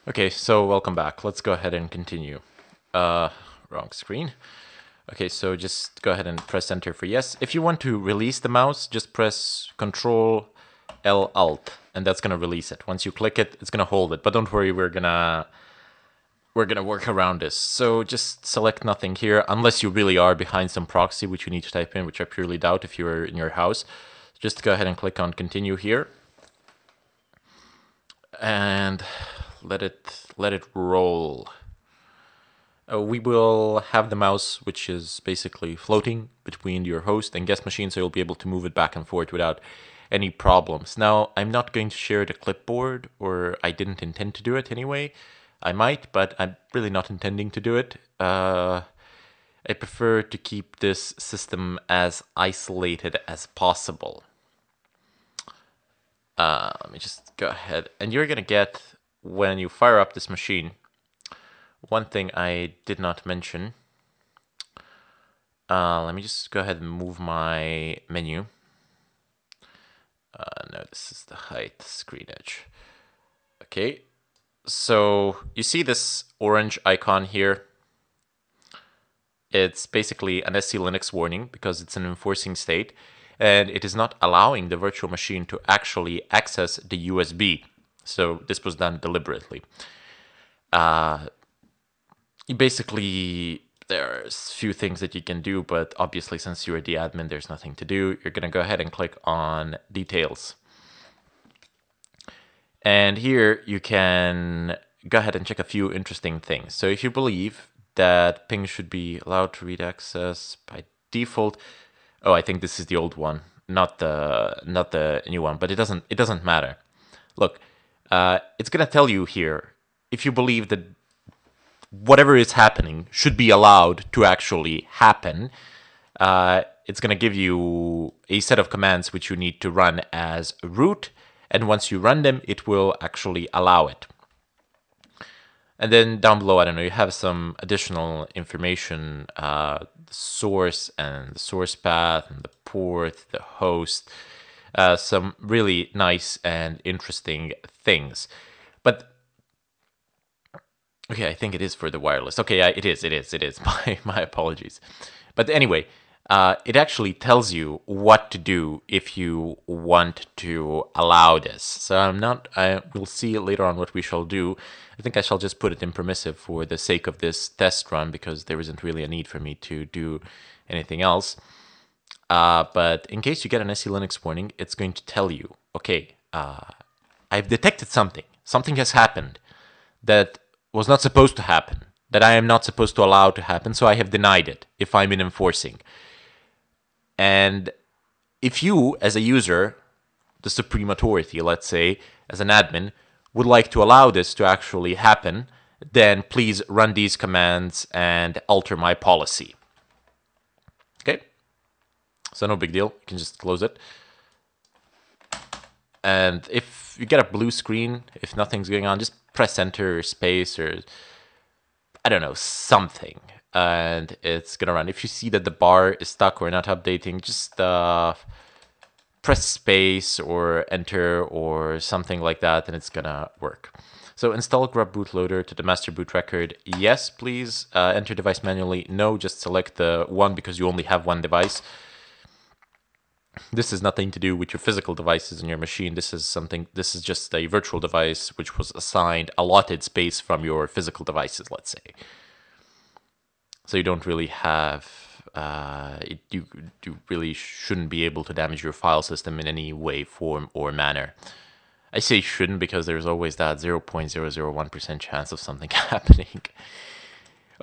Okay, so welcome back. Let's go ahead and continue. Wrong screen. Okay, so just go ahead and press enter for yes. If you want to release the mouse, just press Control L Alt, and that's gonna release it. Once you click it, it's gonna hold it. But don't worry, we're gonna work around this. So just select nothing here, unless you really are behind some proxy, which you need to type in, which I purely doubt if you're in your house. Just go ahead and click on continue here. And let it roll. We will have the mouse, which is basically floating between your host and guest machine, so you'll be able to move it back and forth without any problems. Now, I'm not going to share the clipboard, or I didn't intend to do it anyway. I might, but I'm really not intending to do it. I prefer to keep this system as isolated as possible. Let me just go ahead. And you're going to get, when you fire up this machine, one thing I did not mention. Let me just go ahead and move my menu. No, this is the height screen edge. Okay, so you see this orange icon here. It's basically an SC Linux warning because it's an enforcing state, and it is not allowing the virtual machine to actually access the USB. So this was done deliberately. Basically, there's a few things that you can do, but obviously since you're the admin, there's nothing to do. You're going to go ahead and click on details. And here you can go ahead and check a few interesting things. So if you believe that ping should be allowed to read access by default, oh, I think this is the old one, not the new one, but it doesn't matter. Look, it's gonna tell you here if you believe that whatever is happening should be allowed to actually happen. It's gonna give you a set of commands which you need to run as root, and once you run them, it will actually allow it. And then down below, I don't know, you have some additional information, the source and the source path and the port, the host, some really nice and interesting things. But, okay, I think it is for the wireless. Okay, yeah, it is. My apologies. But anyway, it actually tells you what to do if you want to allow this. So we'll see later on what we shall do. I think I shall just put it in permissive for the sake of this test run because there isn't really a need for me to do anything else. But in case you get an SE Linux warning, it's going to tell you, okay, I've detected something. Something has happened that was not supposed to happen, that I am not supposed to allow to happen, so I have denied it if I'm in enforcing. And if you, as a user, the supreme authority, let's say, as an admin, would like to allow this to actually happen, then please run these commands and alter my policy. Okay? So no big deal. You can just close it. And if you get a blue screen, if nothing's going on, just press enter or space or, I don't know, something. And it's gonna run. If you see that the bar is stuck or not updating, just press space or enter or something like that, and it's gonna work. So install grub bootloader to the master boot record. Yes, please. Enter device manually. No, just select the one because you only have one device. This has nothing to do with your physical devices in your machine. This is just a virtual device which was assigned allotted space from your physical devices, let's say. So you don't really have, you really shouldn't be able to damage your file system in any way, form, or manner. I say shouldn't because there's always that 0.001% chance of something happening.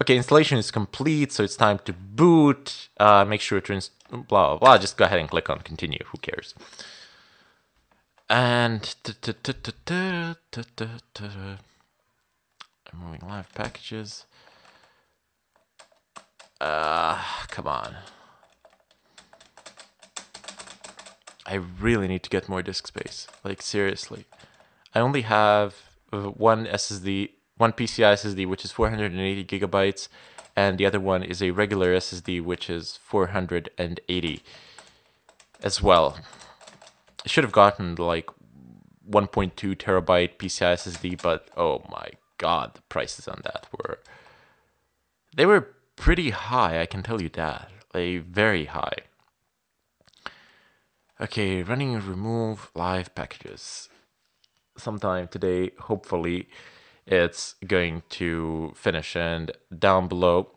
Okay, installation is complete, so it's time to boot. Make sure to blah, blah, blah. Just go ahead and click on continue. Who cares? And moving live packages. Come on. I really need to get more disk space. Like, seriously. I only have one SSD, one PCI SSD, which is 480 gigabytes, and the other one is a regular SSD, which is 480 as well. I should have gotten like 1.2 terabyte PCI SSD, but oh my God, the prices on that they were pretty high, I can tell you that. Like, very high. Okay, running remove live packages. Sometime today, hopefully, it's going to finish. And down below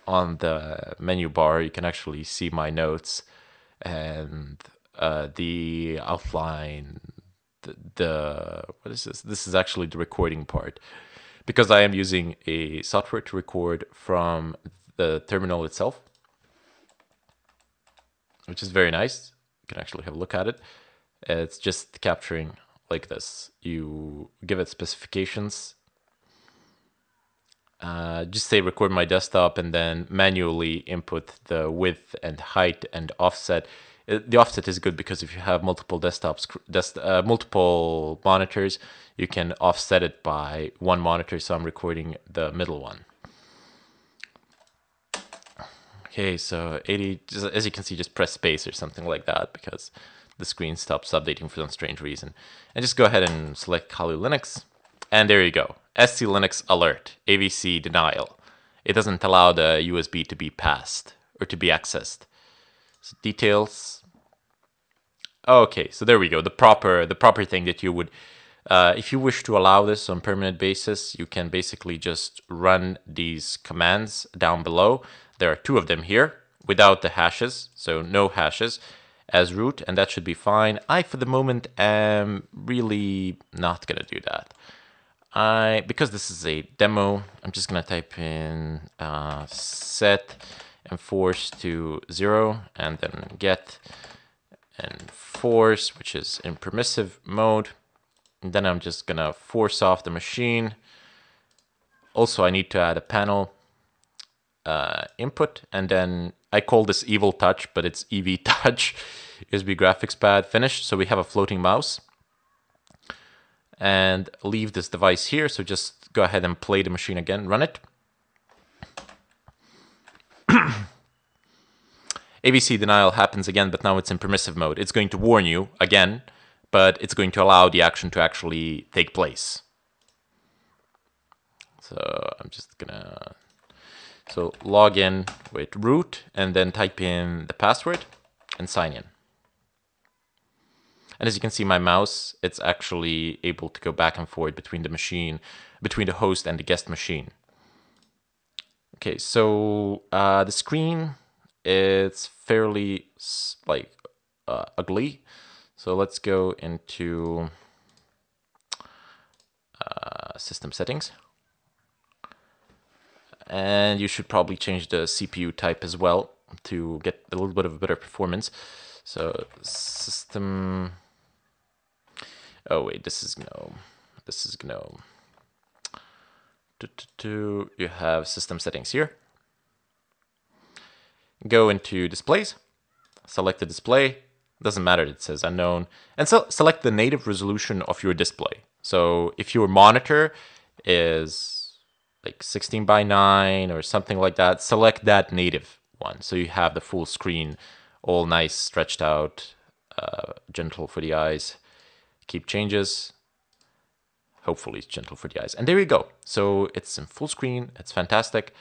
on the menu bar, you can actually see my notes and the outline. What is this? This is actually the recording part, because I am using a software to record from the terminal itself, which is very nice. You can actually have a look at it. It's just capturing like this. You give it specifications. Just say record my desktop and then manually input the width and height and offset. The offset is good because if you have multiple desktops, multiple monitors, you can offset it by one monitor. So I'm recording the middle one. Okay, so 80, as you can see, just press space or something like that because the screen stops updating for some strange reason. And just go ahead and select Kali Linux. And there you go. SC Linux alert, AVC denial. It doesn't allow the USB to be passed or to be accessed. So details. Okay, so there we go. The proper thing that you would, if you wish to allow this on permanent basis, you can basically just run these commands down below. There are 2 of them here without the hashes, so no hashes as root, and that should be fine. I, for the moment, am really not gonna do that. Because this is a demo, I'm just gonna type in set enforce to 0 and then get enforce, which is in permissive mode. And then I'm just gonna force off the machine. Also, I need to add a panel input, and then I call this evil touch, but it's EV touch. USB graphics pad finished. So we have a floating mouse. And leave this device here. So just go ahead and play the machine again, run it. AVC denial happens again, but now it's in permissive mode. It's going to warn you again, but it's going to allow the action to actually take place. So I'm just gonna log in with root and then type in the password and sign in. And as you can see, my mouse, it's actually able to go back and forth between the machine, between the host and the guest machine. Okay, so the screen, it's fairly ugly. So let's go into system settings. And you should probably change the CPU type as well to get a little bit of a better performance. So system... Oh wait, this is GNOME. This is GNOME. You have system settings here. Go into displays. Select the display. Doesn't matter, it says unknown. And so select the native resolution of your display. So if your monitor is like 16 by 9 or something like that, select that native one. So you have the full screen, all nice, stretched out, gentle for the eyes. Keep changes. Hopefully it's gentle for the eyes. And there you go. So it's in full screen. It's fantastic.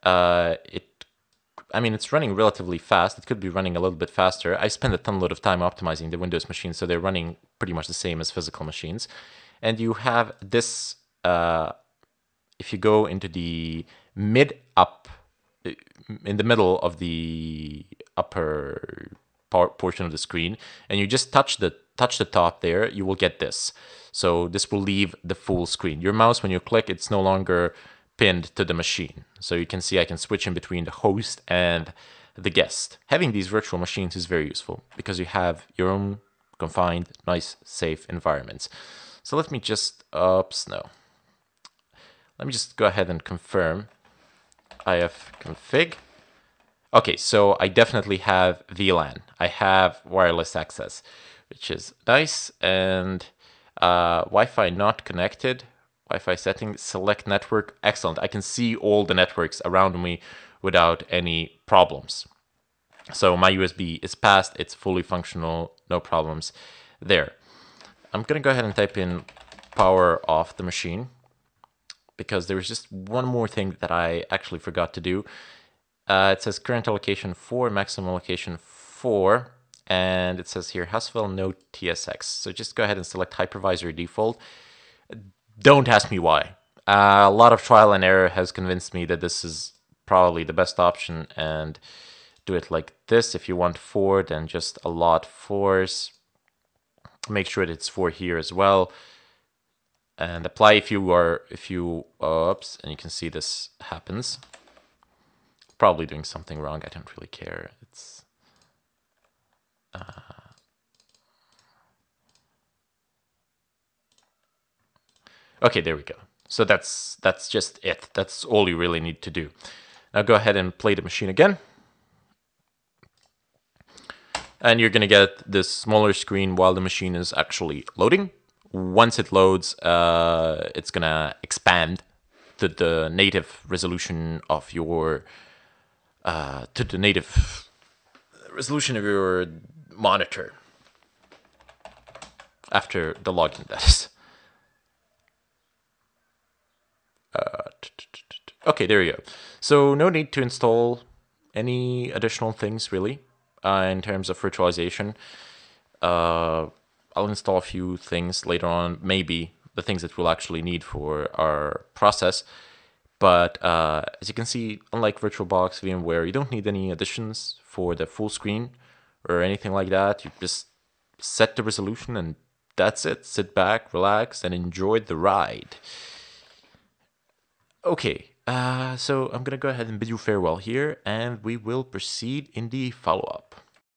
It's running relatively fast. It could be running a little bit faster. I spent a ton of time optimizing the Windows machines, so they're running pretty much the same as physical machines. And you have this, if you go into the in the middle of the upper portion of the screen, and you just touch the top there, you will get this. So this will leave the full screen. Your mouse, when you click, it's no longer pinned to the machine. So you can see I can switch in between the host and the guest. Having these virtual machines is very useful because you have your own confined, nice, safe environments. So let me just, Let me just go ahead and confirm ifconfig. Okay, so I definitely have VLAN. I have wireless access, which is nice. And Wi-Fi not connected. Wi-Fi settings, select network. Excellent. I can see all the networks around me without any problems. So my USB is passed. It's fully functional. No problems there. I'm going to go ahead and type in power off the machine, because there was just one more thing that I actually forgot to do. It says current allocation 4, maximum allocation 4, and it says here Haswell no TSX. So just go ahead and select hypervisor default. Don't ask me why. A lot of trial and error has convinced me that this is probably the best option, and do it like this. If you want 4, then just allot 4s. Make sure that it's 4 here as well, and apply if you oops, and you can see this happens. Probably doing something wrong. I don't really care. It's okay. There we go. So that's just it. That's all you really need to do. Now go ahead and play the machine again. And you're going to get this smaller screen while the machine is actually loading. Once it loads, it's going to expand to the native resolution of your monitor after the login, that is. Okay, there you go. So no need to install any additional things really in terms of virtualization. I'll install a few things later on, maybe the things that we'll actually need for our process. But as you can see, unlike VirtualBox, VMware, you don't need any additions for the full screen or anything like that. You just set the resolution and that's it. Sit back, relax, and enjoy the ride. Okay, so I'm going to go ahead and bid you farewell here, and we will proceed in the follow-up.